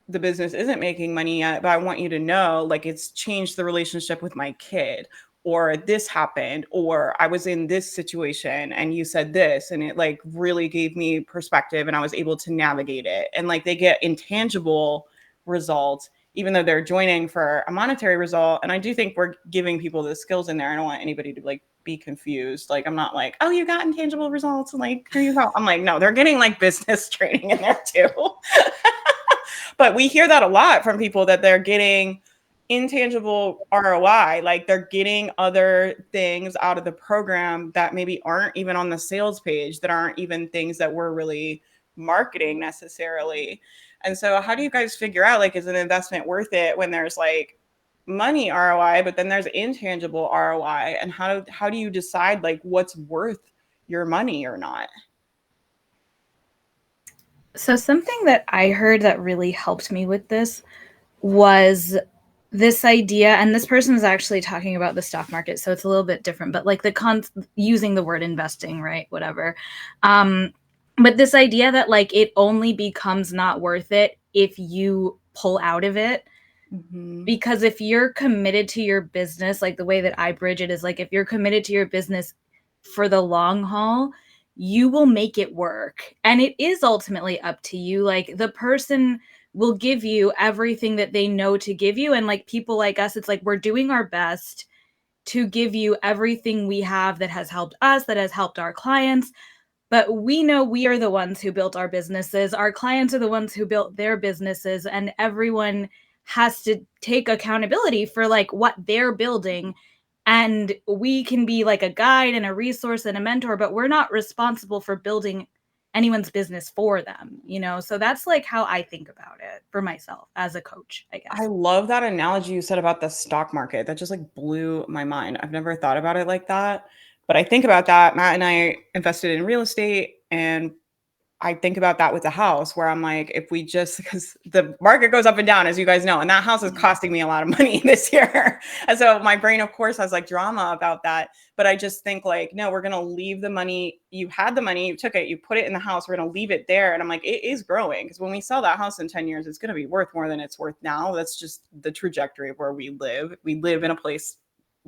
the business isn't making money yet, but I want you to know, like, it's changed the relationship with my kid, or this happened, or I was in this situation and you said this, and it like really gave me perspective and I was able to navigate it. And like they get intangible results, even though they're joining for a monetary result. And I do think we're giving people the skills in there. I don't want anybody to like be confused. Like, I'm not like, oh, you got intangible results. And like, here you go. I'm like, no, they're getting like business training in there too. But we hear that a lot from people, that they're getting intangible ROI, like they're getting other things out of the program that maybe aren't even on the sales page, that aren't even things that we're really marketing necessarily. And so how do you guys figure out, like, is an investment worth it when there's like money ROI, but then there's intangible ROI? And how do you decide like what's worth your money or not? So something that I heard that really helped me with this was this idea, and this person is actually talking about the stock market, so it's a little bit different, but like using the word investing, right? Whatever. But this idea that like it only becomes not worth it if you pull out of it. Mhm. Because if you're committed to your business, like the way that I bridge it is like, if you're committed to your business for the long haul, you will make it work. And it is ultimately up to you. Like the person will give you everything that they know to give you. And like people like us, it's like we're doing our best to give you everything we have that has helped us, that has helped our clients. But we know we are the ones who built our businesses. Our clients are the ones who built their businesses, and everyone has to take accountability for like what they're building. And we can be like a guide and a resource and a mentor, but we're not responsible for building anyone's business for them, you know? So that's like how I think about it for myself as a coach, I guess. I love that analogy you said about the stock market. That just like blew my mind. I've never thought about it like that. But I think about that. Matt and I invested in real estate, and I think about that with the house where I'm like, if we just, because the market goes up and down, as you guys know, and that house is costing me a lot of money this year. And so my brain, of course, has like drama about that. But I just think like, no, we're going to leave the money. You had the money, you took it, you put it in the house. We're going to leave it there. And I'm like, it is growing, because when we sell that house in 10 years, it's going to be worth more than it's worth now. That's just the trajectory of where we live. We live in a place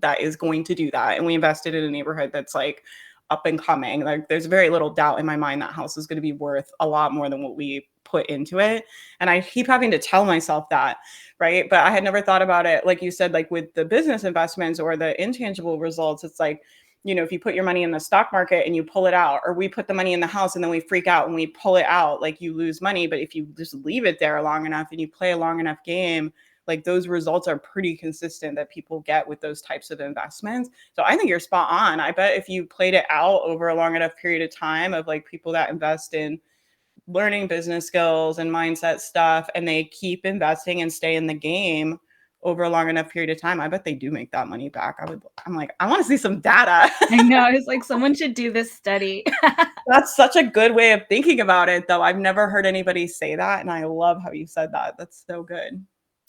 that is going to do that. And we invested in a neighborhood that's like up and coming. Like there's very little doubt in my mind that house is going to be worth a lot more than what we put into it. And I keep having to tell myself that, right? But I had never thought about it, like you said, like with the business investments or the intangible results. It's like, you know, if you put your money in the stock market and you pull it out, or we put the money in the house and then we freak out and we pull it out, like you lose money. But if you just leave it there long enough and you play a long enough game, like those results are pretty consistent that people get with those types of investments. So I think you're spot on. I bet if you played it out over a long enough period of time of like people that invest in learning business skills and mindset stuff, and they keep investing and stay in the game over a long enough period of time, I bet they do make that money back. I'm like, I want to see some data. I know. It's like someone should do this study. That's such a good way of thinking about it, though. I've never heard anybody say that. And I love how you said that. That's so good.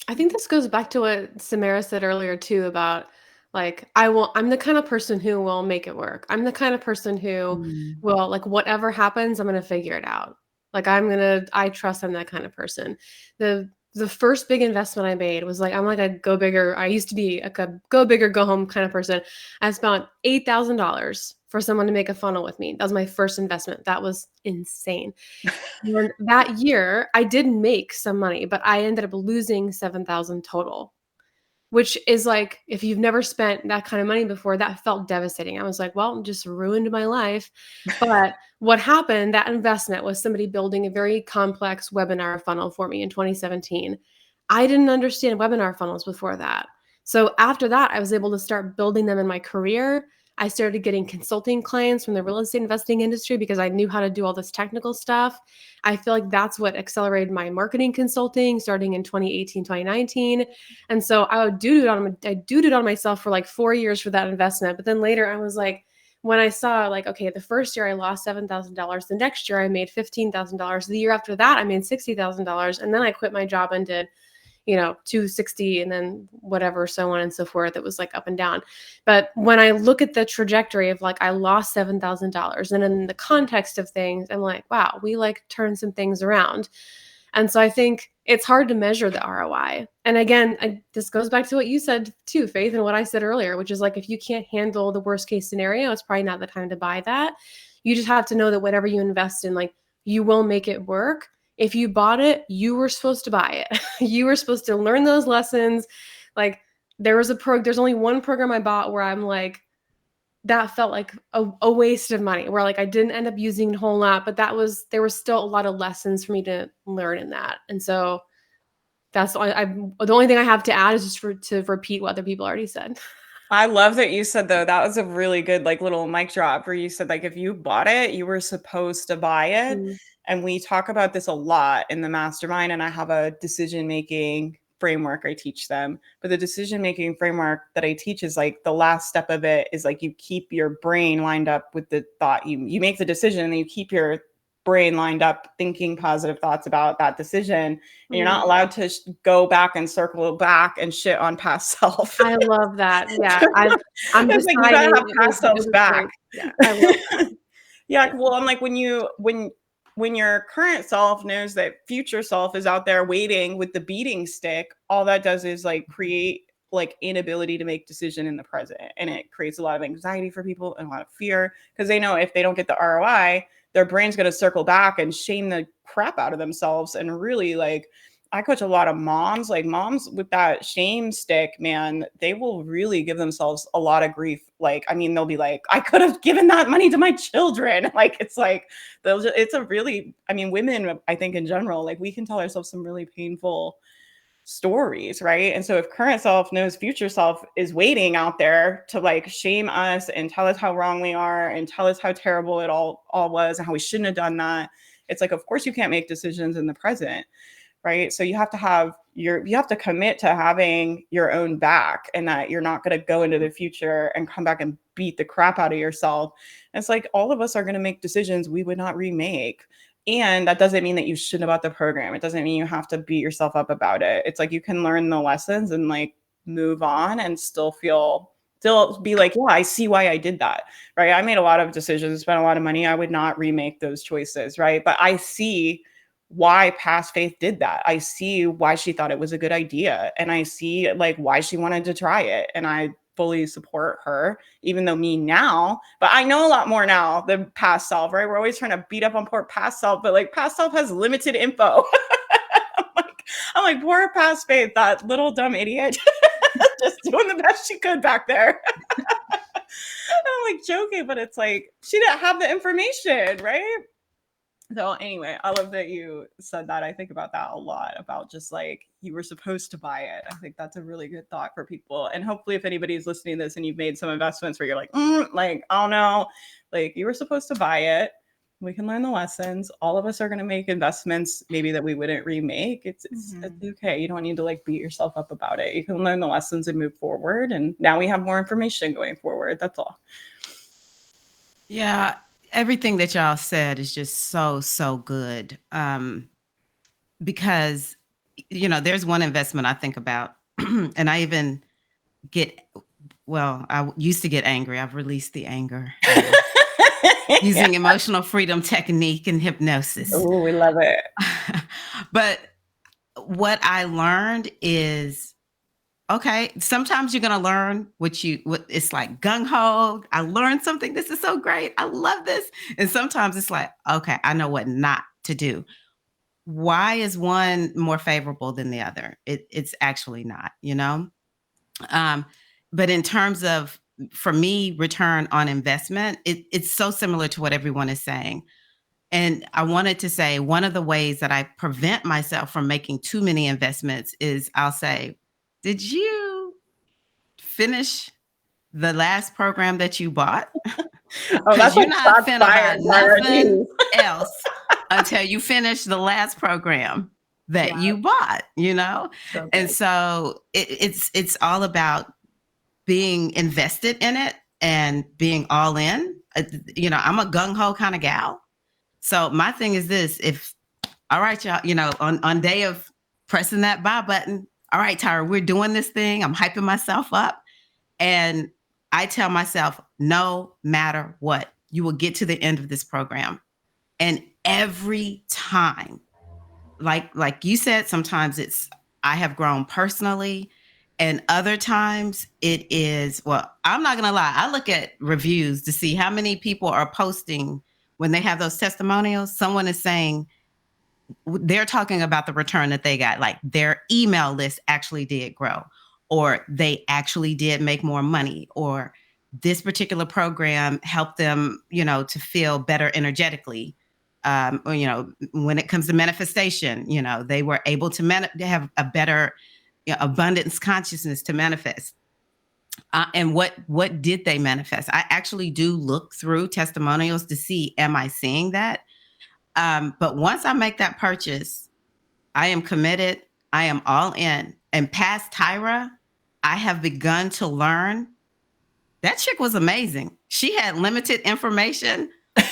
I think this goes back to what Samara said earlier too about like I'm the kind of person who will make it work. I'm the kind of person who will like whatever happens, I'm gonna figure it out. Like I trust I'm that kind of person. The first big investment I made was like I'm like a go bigger. I used to be a go bigger, go home kind of person. I spent $8,000 for someone to make a funnel with me. That was my first investment. That was insane. And that year, I did make some money, but I ended up losing 7,000 total, which is like, if you've never spent that kind of money before, that felt devastating. I was like, well, just ruined my life. But what happened, that investment was somebody building a very complex webinar funnel for me in 2017. I didn't understand webinar funnels before that. So after that, I was able to start building them in my career. I started getting consulting clients from the real estate investing industry because I knew how to do all this technical stuff. I feel like that's what accelerated my marketing consulting starting in 2018, 2019. And so I did it on myself for like 4 years for that investment. But then later I was like, when I saw like, okay, the first year I lost $7,000, the next year I made $15,000, the year after that I made $60,000, and then I quit my job and did 260 and then whatever, so on and so forth. It was like up and down. But when I look at the trajectory of like, I lost $7,000 and in the context of things, I'm like, wow, we like turned some things around. And so I think it's hard to measure the ROI. And again, this goes back to what you said too, Faith, and what I said earlier, which is like, if you can't handle the worst case scenario, it's probably not the time to buy that. You just have to know that whatever you invest in, like you will make it work. If you bought it, you were supposed to buy it. You were supposed to learn those lessons. Like there's only one program I bought where I'm like, that felt like a waste of money, where like I didn't end up using a whole lot, but there was still a lot of lessons for me to learn in that. And so that's the only thing I have to add is just to repeat what other people already said. I love that you said, though, that was a really good like little mic drop where you said like if you bought it, you were supposed to buy it. And we talk about this a lot in the mastermind, and I have a decision-making framework I teach them. But the decision-making framework that I teach is like the last step of it is like you keep your brain lined up with the thought. You make the decision and then you keep your brain lined up thinking positive thoughts about that decision. And you're not Mm. allowed to go back and circle back and shit on past self. I love that. Yeah, I'm It's like you gotta deciding. have past selves back. Great. Yeah, I love that. Yeah, well, I'm like when your current self knows that future self is out there waiting with the beating stick, all that does is like create like inability to make decision in the present, and it creates a lot of anxiety for people and a lot of fear because they know if they don't get the ROI, their brain's going to circle back and shame the crap out of themselves. And really, like, I coach a lot of moms, like moms with that shame stick, man, they will really give themselves a lot of grief. Like, I mean, they'll be like, I could have given that money to my children. Like, it's like, it's a really, I mean, women, I think in general, like we can tell ourselves some really painful stories, right? And so if current self knows future self is waiting out there to like shame us and tell us how wrong we are and tell us how terrible it all was and how we shouldn't have done that, it's like, of course you can't make decisions in the present, right? So you have to commit to having your own back, and that you're not going to go into the future and come back and beat the crap out of yourself. And it's like all of us are going to make decisions we would not remake. And that doesn't mean that you shouldn't about the program. It doesn't mean you have to beat yourself up about it. It's like you can learn the lessons and like move on and still be like, yeah, I see why I did that, right? I made a lot of decisions, spent a lot of money. I would not remake those choices, right? But I see why past Faith did that. I see why she thought it was a good idea. And I see like why she wanted to try it. And I fully support her, even though me now, but I know a lot more now than past self, right? We're always trying to beat up on poor past self, but like past self has limited info. I'm like, poor past Faith, that little dumb idiot, just doing the best she could back there. I'm like joking, but it's like, she didn't have the information, right? So anyway, I love that you said that. I think about that a lot, about just like you were supposed to buy it. I think that's a really good thought for people. And hopefully if anybody's listening to this and you've made some investments where you're like, like, I don't know, like you were supposed to buy it. We can learn the lessons. All of us are going to make investments maybe that we wouldn't remake. It's okay. You don't need to like beat yourself up about it. You can learn the lessons and move forward. And now we have more information going forward. That's all. Yeah. Everything that y'all said is just so good. Because, you know, there's one investment I think about and I even I used to get angry. I've released the anger using emotional freedom technique and hypnosis. Oh, we love it. But what I learned is, okay, sometimes you're going to learn what it's like gung-ho. I learned something. This is so great. I love this. And sometimes it's like, okay, I know what not to do. Why is one more favorable than the other? It's actually not, you know? But in terms of, for me, return on investment, it's so similar to what everyone is saying. And I wanted to say one of the ways that I prevent myself from making too many investments is I'll say, did you finish the last program that you bought? That's you're like not finna buy nothing already. else until you finish the last program that you bought, you know? Okay. And so it's all about being invested in it and being all in. You know, I'm a gung-ho kind of gal. So my thing is this, all right, y'all, you know, on day of pressing that buy button, all right, Tyra, we're doing this thing. I'm hyping myself up. And I tell myself, no matter what, you will get to the end of this program. And every time, like you said, sometimes I have grown personally, and other times it is, well, I'm not going to lie. I look at reviews to see how many people are posting when they have those testimonials. Someone is saying, they're talking about the return that they got, like their email list actually did grow, or they actually did make more money, or this particular program helped them, you know, to feel better energetically. Or, you know, when it comes to manifestation, you know, they were able to have a better abundance consciousness to manifest. And what did they manifest? I actually do look through testimonials to see, am I seeing that? But once I make that purchase, I am committed. I am all in. And past Tyra, I have begun to learn that chick was amazing. She had limited information,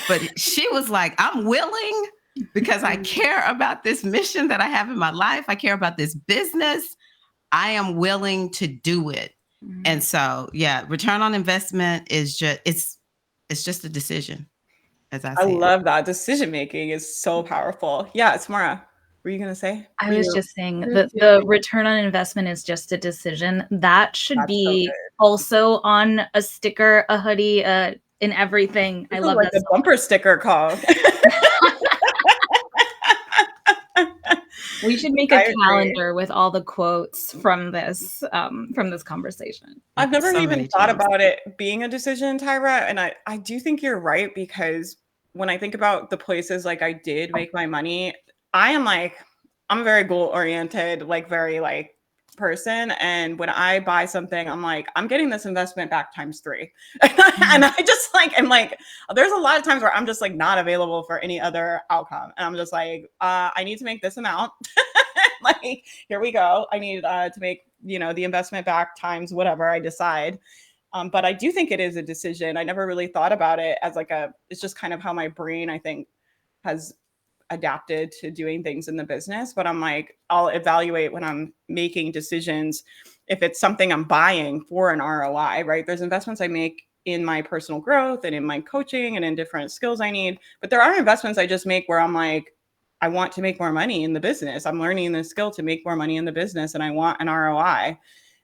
But she was like, I'm willing because I care about this mission that I have in my life. I care about this business. I am willing to do it. And so, yeah, return on investment is just, it's just a decision, as I I see it. love that. Decision making is so powerful. Yeah, Tamara, what were you gonna say? I Were was you- just saying that the return on investment is just a decision. That should That's so be good. also on a sticker, a hoodie, in everything. I This is love like that the bumper sticker call. We should make I a agree. calendar with all the quotes from this conversation. I've never So even many thought gems. about it being a decision, Tyra. And I do think you're right, because when I think about the places like I did make my money, I'm a very goal oriented, like very like person. And when I buy something, I'm like, I'm getting this investment back times 3. And I just like, I'm like, there's a lot of times where I'm just like not available for any other outcome. And I'm just like, I need to make this amount. Like, here we go. I need to make, the investment back times whatever I decide. But I do think it is a decision. I never really thought about it as like it's just kind of how my brain, I think, has adapted to doing things in the business. But I'm like, I'll evaluate when I'm making decisions if it's something I'm buying for an ROI, right? There's investments I make in my personal growth and in my coaching and in different skills I need. But there are investments I just make where I'm like, I want to make more money in the business. I'm learning the skill to make more money in the business and I want an ROI.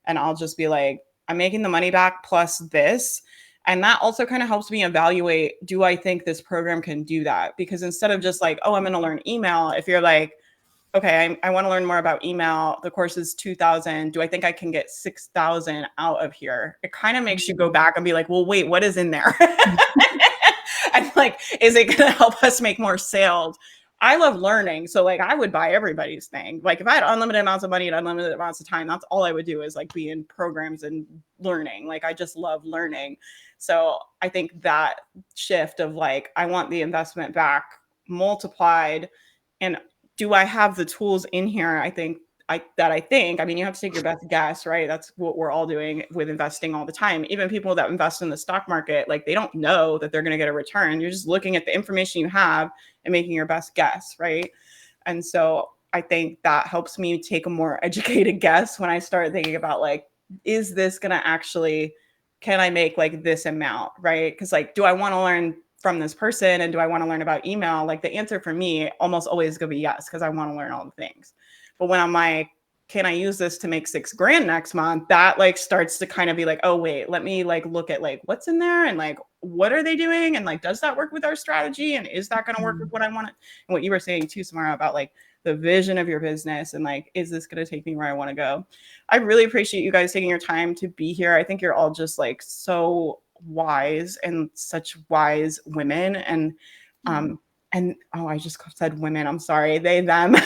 And I'll just be like, I'm making the money back plus this. And that also kind of helps me evaluate, do I think this program can do that? Because instead of just like, oh, I'm going to learn email, if you're like, okay, I want to learn more about email, the course is 2,000. Do I think I can get 6,000 out of here? It kind of makes you go back and be like, well, wait, what is in there? And like, is it going to help us make more sales? I love learning. So like I would buy everybody's thing. Like if I had unlimited amounts of money and unlimited amounts of time, that's all I would do is like be in programs and learning. Like I just love learning. So I think that shift of like, I want the investment back multiplied. And do I have the tools in here? I mean, you have to take your best guess, right? That's what we're all doing with investing all the time. Even people that invest in the stock market, like they don't know that they're going to get a return. You're just looking at the information you have and making your best guess, right? And so I think that helps me take a more educated guess when I start thinking about like, is this going to actually, can I make like this amount, right? Because like, do I want to learn from this person and do I want to learn about email? Like the answer for me almost always going to be yes, because I want to learn all the things. But when I'm like, can I use this to make $6,000 next month? That like starts to kind of be like, oh wait, let me like look at like what's in there and like what are they doing and like does that work with our strategy and is that going to work with what I want? And what you were saying too, Samara, about like the vision of your business and like, is this going to take me where I want to go? I really appreciate you guys taking your time to be here. I think you're all just like so wise and such wise women and oh, I just said women. I'm sorry, they, them.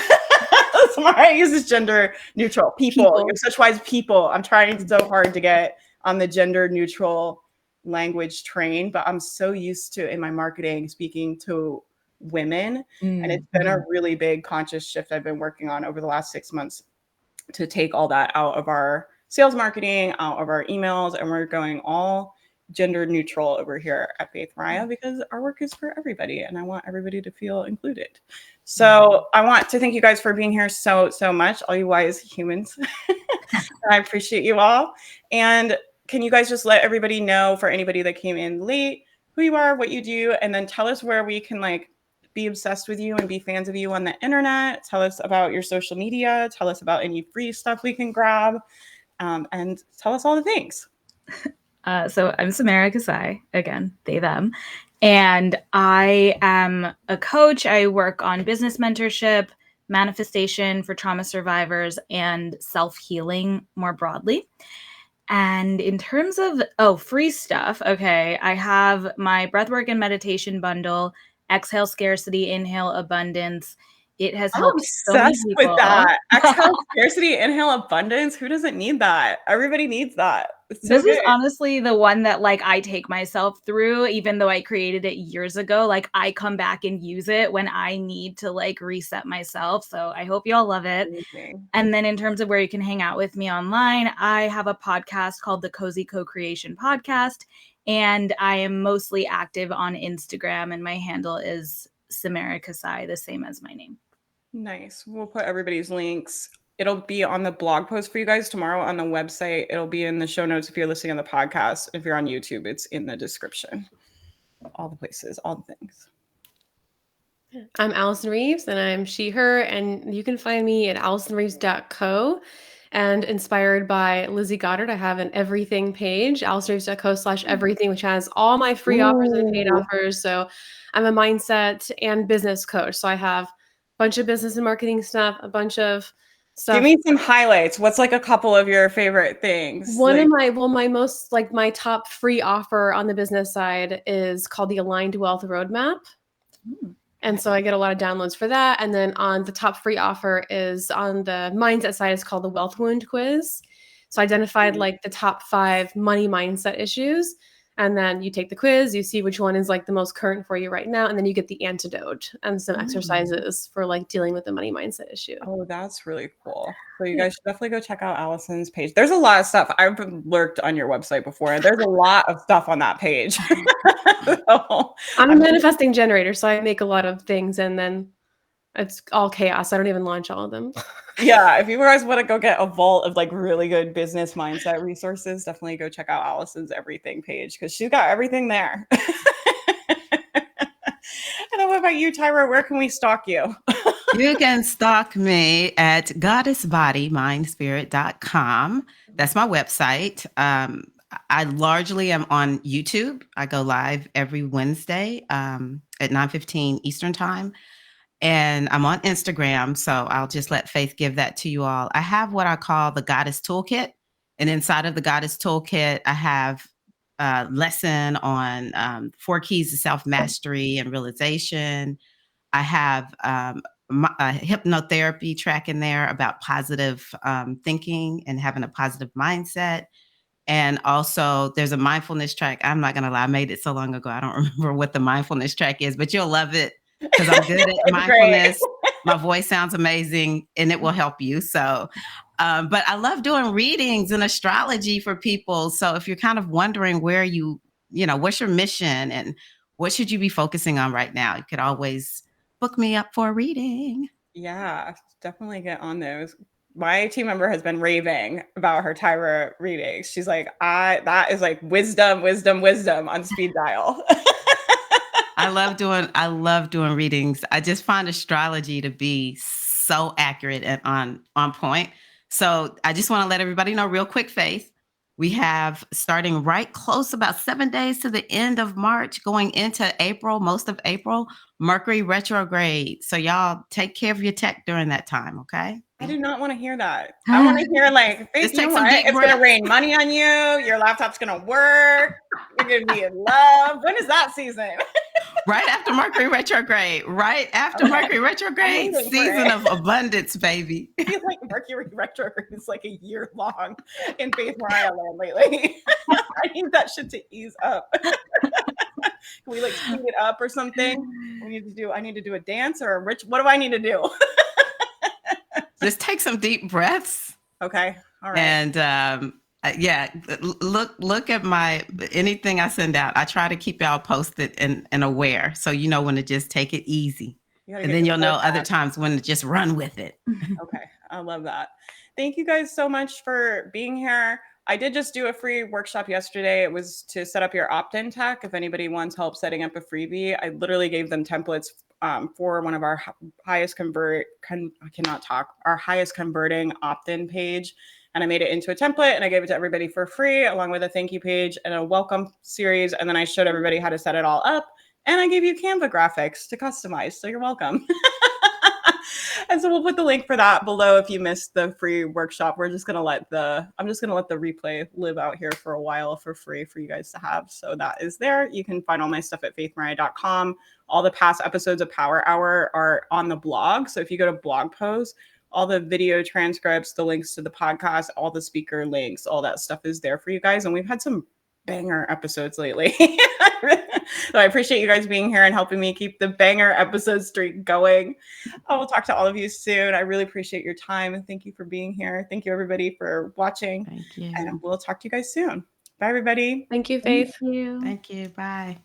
Samara uses gender neutral people. You're such wise people. I'm trying so hard to get on the gender neutral language train, but I'm so used to in my marketing speaking to women. And it's been a really big conscious shift I've been working on over the last 6 months to take all that out of our sales marketing, out of our emails, and we're going all gender neutral over here at Faith Mariah because our work is for everybody and I want everybody to feel included. So I want to thank you guys for being here so much, all you wise humans. I appreciate you all. And can you guys just let everybody know, for anybody that came in late, who you are, what you do, and then tell us where we can like be obsessed with you and be fans of you on the internet. Tell us about your social media. Tell us about any free stuff we can grab, and tell us all the things. So I'm Samara Kasai, again, they, them. And I am a coach. I work on business mentorship, manifestation for trauma survivors, and self-healing more broadly. And in terms of, free stuff, okay, I have my breathwork and meditation bundle, Exhale Scarcity, Inhale Abundance. It has helped so many obsessed people. with that. Exhale scarcity, inhale abundance. Who doesn't need that? Everybody needs that. It's so This is good. honestly the one that like I take myself through, even though I created it years ago. Like I come back and use it when I need to like reset myself. So I hope y'all love it. Amazing. And then in terms of where you can hang out with me online, I have a podcast called the Cozy Co-Creation Podcast. And I am mostly active on Instagram, and my handle is Samara Kasai, the same as my name. Nice. We'll put everybody's links. It'll be on the blog post for you guys tomorrow on the website. It'll be in the show notes if you're listening on the podcast. If you're on YouTube, it's in the description. All the places, all the things. I'm Allison Reeves, and I'm she, her, and you can find me at AllisonReeves.co. And inspired by Lizzie Goddard, I have an everything page, AllisonReeves.co/everything, which has all my free offers and paid offers. So I'm a mindset and business coach. So I have a bunch of business and marketing stuff, a bunch of stuff. Give me some highlights. What's like a couple of your favorite things? One of my most, like, my top free offer on the business side is called the Aligned Wealth Roadmap. And so I get a lot of downloads for that. And then on the top free offer is on the mindset side, it's called the Wealth Wound Quiz. So I identified like the top 5 money mindset issues. And then you take the quiz, you see which one is like the most current for you right now. And then you get the antidote and some exercises for like dealing with the money mindset issue. Oh, that's really cool. So you guys should definitely go check out Allison's page. There's a lot of stuff. I've lurked on your website before. There's a lot of stuff on that page. So, I'm a manifesting generator, so I make a lot of things and then it's all chaos. I don't even launch all of them. yeah, if you guys want to go get a vault of like really good business mindset resources, definitely go check out Allison's everything page because she's got everything there. And then what about you, Tyra? Where can we stalk you? You can stalk me at goddessbodymindspirit.com. That's my website. I largely am on YouTube. I go live every Wednesday at 9:15 Eastern time. And I'm on Instagram, so I'll just let Faith give that to you all. I have what I call the Goddess Toolkit. And inside of the Goddess Toolkit, I have a lesson on 4 keys to self-mastery and realization. I have a hypnotherapy track in there about positive thinking and having a positive mindset. And also there's a mindfulness track. I'm not going to lie. I made it so long ago. I don't remember what the mindfulness track is, but you'll love it because I'm good at mindfulness. My voice sounds amazing and it will help you. So, but I love doing readings and astrology for people. So if you're kind of wondering where what's your mission and what should you be focusing on right now, you could always book me up for a reading. Yeah, definitely get on those. My team member has been raving about her Tyra readings. She's like, that is like wisdom on speed dial. I love doing readings. I just find astrology to be so accurate and on point. So I just want to let everybody know real quick, Faith, we have starting right close about 7 days to the end of March, going into April, most of April, Mercury retrograde. So y'all take care of your tech during that time, okay? I do not want to hear that. I want to hear like, Faith, Just take some deep it's going to breaths. rain money on you. Your laptop's going to work. You're going to be in love. When is that season? Right after Mercury retrograde. Right after Mercury retrograde, season of abundance, baby. I feel like Mercury retrograde is like a year long in Faith Mariah land lately. I need that shit to ease up. Can we like speed it up or something? I need to do a dance or a what do I need to do? Just take some deep breaths. Okay. All right. And look at anything I send out. I try to keep y'all posted and aware, so you know when to just take it easy, and then you'll know other times when to just run with it. Okay, I love that. Thank you guys so much for being here. I did just do a free workshop yesterday. It was to set up your opt-in tech. If anybody wants help setting up a freebie, I literally gave them templates for one of our highest converting opt-in page. And I made it into a template and I gave it to everybody for free, along with a thank you page and a welcome series. And then I showed everybody how to set it all up. And I gave you Canva graphics to customize. So you're welcome. And so we'll put the link for that below if you missed the free workshop. I'm just going to let the replay live out here for a while for free for you guys to have. So that is there. You can find all my stuff at faithmariah.com. All the past episodes of Power Hour are on the blog. So if you go to blog posts, all the video transcripts, the links to the podcast, all the speaker links, all that stuff is there for you guys. And we've had some banger episodes lately. So I appreciate you guys being here and helping me keep the banger episode streak going. I will talk to all of you soon. I really appreciate your time and thank you for being here. Thank you everybody for watching. Thank you. And we'll talk to you guys soon. Bye. Bye, everybody. Thank you, Thank Faith. you. Thank you. Bye.